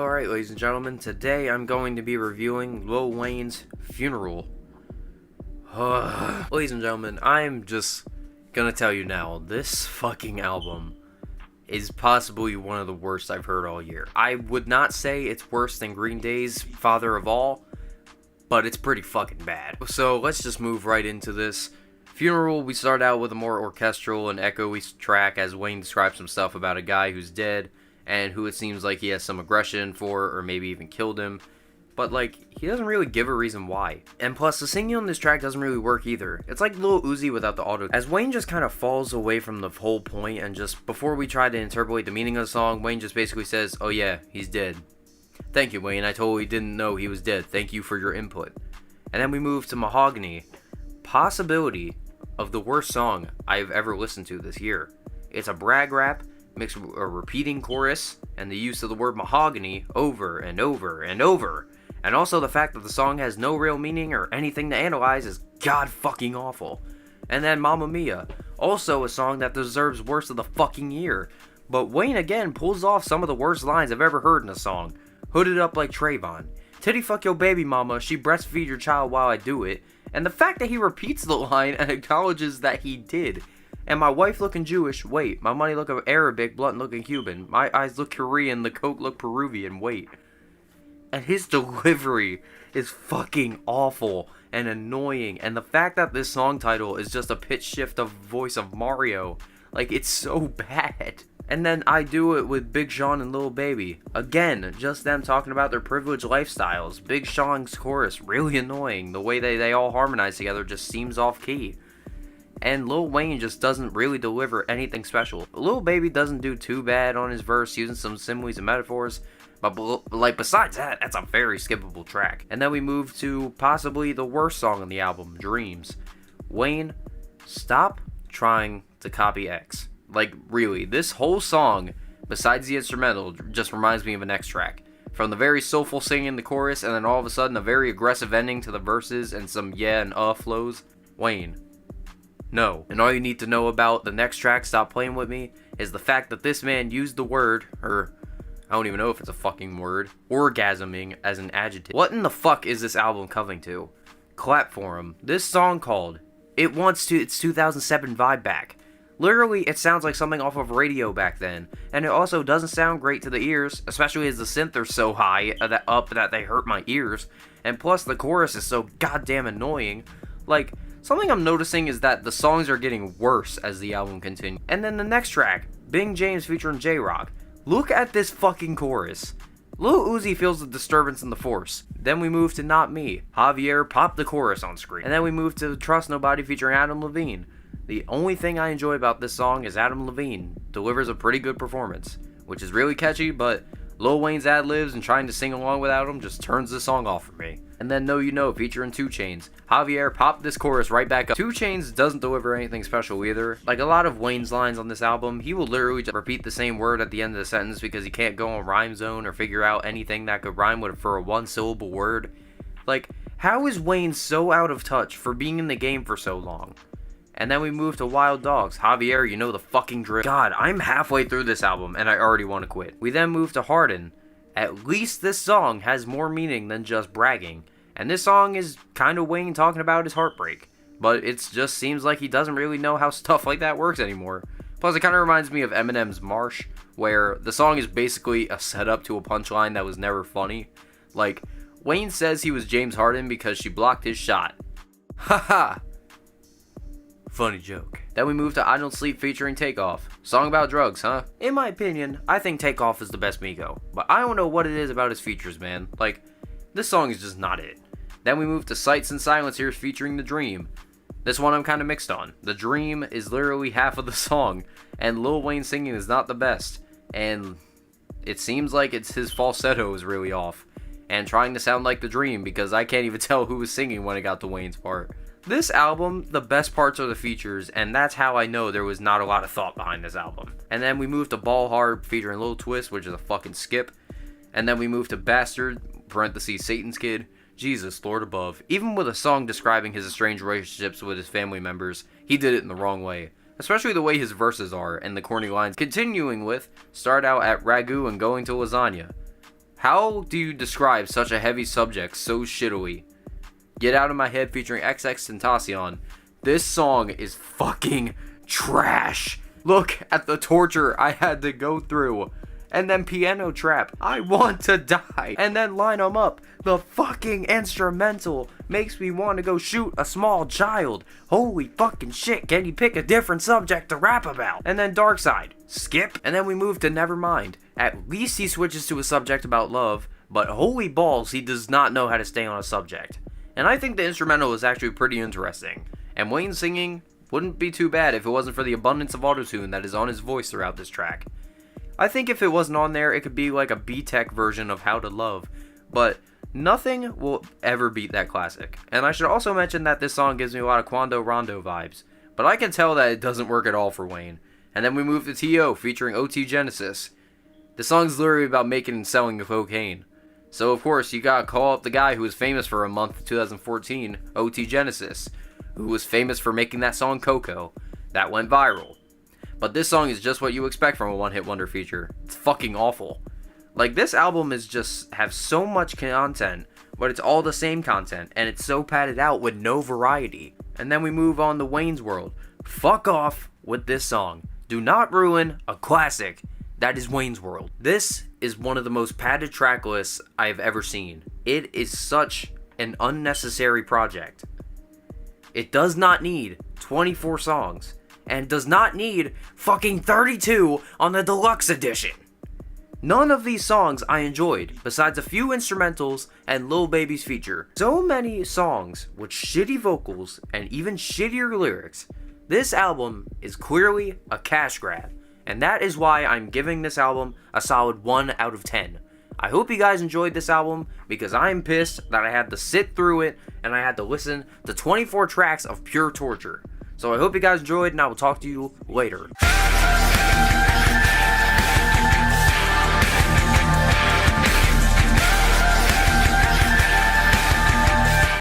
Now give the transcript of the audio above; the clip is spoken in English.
Alright, ladies and gentlemen, today I'm going to be reviewing Lil Wayne's Funeral. Ladies and gentlemen, I'm just gonna tell you now, this fucking album is possibly one of the worst I've heard all year. I would not say it's worse than Green Day's Father of All, but it's pretty fucking bad. So let's just move right into this. Funeral, we start out with a more orchestral and echoey track as Wayne describes some stuff about a guy who's dead and who it seems like he has some aggression for, or maybe even killed him. But, like, he doesn't really give a reason why. And plus, the singing on this track doesn't really work either. It's like Lil Uzi without the auto. As Wayne just kind of falls away from the whole point, and just before we try to interpolate the meaning of the song, Wayne just basically says, "Oh yeah, he's dead. Thank you, Wayne. I totally didn't know he was dead. Thank you for your input." And then we move to Mahogany. Possibility of the worst song I've ever listened to this year. It's a brag rap mixed with a repeating chorus and the use of the word mahogany over and over and over. And also the fact that the song has no real meaning or anything to analyze is god fucking awful. And then Mamma Mia, also a song that deserves worst of the fucking year. But Wayne again pulls off some of the worst lines I've ever heard in a song. Hooded up like Trayvon. Titty fuck your baby mama, she breastfeed your child while I do it. And the fact that he repeats the line and acknowledges that he did. And my wife looking Jewish, wait. My money look Arabic, blunt looking Cuban. My eyes look Korean, the coke look Peruvian, wait. And his delivery is fucking awful and annoying. And the fact that this song title is just a pitch shift of voice of Mario. Like, it's so bad. And then I Do It with Big Sean and Lil Baby. Again, just them talking about their privileged lifestyles. Big Sean's chorus, really annoying. The way they all harmonize together just seems off key. And Lil Wayne just doesn't really deliver anything special. Lil Baby doesn't do too bad on his verse, using some similes and metaphors. But like besides that, that's a very skippable track. And then we move to possibly the worst song on the album, Dreams. Wayne, stop trying to copy X. Like, really, this whole song, besides the instrumental, just reminds me of an X track. From the very soulful singing in the chorus, and then all of a sudden a very aggressive ending to the verses and some yeah and flows. Wayne, no. And all you need to know about the next track, Stop Playing With Me, is the fact that this man used the word, or I don't even know if it's a fucking word, orgasming as an adjective. What in the fuck is this album coming to? Clap for him. This song called It Wants to Its 2007 Vibe Back. Literally, it sounds like something off of radio back then, and it also doesn't sound great to the ears, especially as the synth are so high that they hurt my ears, and plus the chorus is so goddamn annoying. Like, something I'm noticing is that the songs are getting worse as the album continues. And then the next track, Bing James featuring J-Rock. Look at this fucking chorus. Lil Uzi feels the disturbance in the force. Then we move to Not Me. Javier popped the chorus on screen. And then we move to Trust Nobody featuring Adam Levine. The only thing I enjoy about this song is Adam Levine delivers a pretty good performance, which is really catchy, but Lil Wayne's ad-libs and trying to sing along without him just turns this song off for me. And then Know You Know featuring 2 Chainz. Javier popped this chorus right back up. 2 Chainz doesn't deliver anything special either. Like a lot of Wayne's lines on this album, he will literally just repeat the same word at the end of the sentence because he can't go on Rhyme Zone or figure out anything that could rhyme with for a one-syllable word. Like, how is Wayne so out of touch for being in the game for so long? And then we move to Wild Dogs. Javier, you know the fucking drill. God, I'm halfway through this album and I already want to quit. We then move to Harden. At least this song has more meaning than just bragging. And this song is kind of Wayne talking about his heartbreak. But it just seems like he doesn't really know how stuff like that works anymore. Plus, it kind of reminds me of Eminem's Marsh, where the song is basically a setup to a punchline that was never funny. Like, Wayne says he was James Harden because she blocked his shot. Haha. Funny joke. Then we move to I Don't Sleep featuring Takeoff. Song about drugs, huh? In my opinion, I think Takeoff is the best Migo. But I don't know what it is about his features, man. Like, this song is just not it. Then we move to Sights and Silence here featuring The Dream. This one I'm kind of mixed on. The Dream is literally half of the song, and Lil Wayne singing is not the best. And it seems like his falsetto is really off. And trying to sound like The Dream because I can't even tell who was singing when it got to Wayne's part. This album, the best parts are the features, and that's how I know there was not a lot of thought behind this album. And then we move to Ball Hard featuring Lil Twist, which is a fucking skip. And then we move to Bastard, parentheses, Satan's Kid. Jesus, Lord above. Even with a song describing his estranged relationships with his family members, he did it in the wrong way. Especially the way his verses are, and the corny lines. Continuing with, start out at Ragu and going to lasagna. How do you describe such a heavy subject so shittily? Get Out of My Head featuring XXXTentacion. This song is fucking trash. Look at the torture I had to go through. And then Piano Trap, I Want to Die. And then Line 'Em Up, the fucking instrumental makes me want to go shoot a small child. Holy fucking shit, can you pick a different subject to rap about? And then Dark Side, skip. And then we move to Nevermind. At least he switches to a subject about love, but holy balls, he does not know how to stay on a subject. And I think the instrumental is actually pretty interesting. And Wayne singing wouldn't be too bad if it wasn't for the abundance of autotune that is on his voice throughout this track. I think if it wasn't on there, it could be like a B-Tech version of How to Love, but nothing will ever beat that classic. And I should also mention that this song gives me a lot of Quando Rondo vibes, but I can tell that it doesn't work at all for Wayne. And then we move to T.O. featuring O.T. Genasis. The song's literally about making and selling cocaine. So of course, you gotta call up the guy who was famous for a month in 2014, O.T. Genasis, who was famous for making that song Coco. That went viral. But this song is just what you expect from a one-hit wonder feature. It's fucking awful. Like, this album is just have so much content, but it's all the same content, and it's so padded out with no variety. And then we move on to Wayne's World. Fuck off with this song. Do not ruin a classic. That is Wayne's World. This is one of the most padded track lists I have ever seen. It is such an unnecessary project. It does not need 24 songs. And does not need fucking 32 on the deluxe edition. None of these songs I enjoyed, besides a few instrumentals and Lil Baby's feature. So many songs with shitty vocals and even shittier lyrics. This album is clearly a cash grab, and that is why I'm giving this album a solid 1 out of 10. I hope you guys enjoyed this album, because I'm pissed that I had to sit through it and I had to listen to 24 tracks of pure torture. So I hope you guys enjoyed, and I will talk to you later.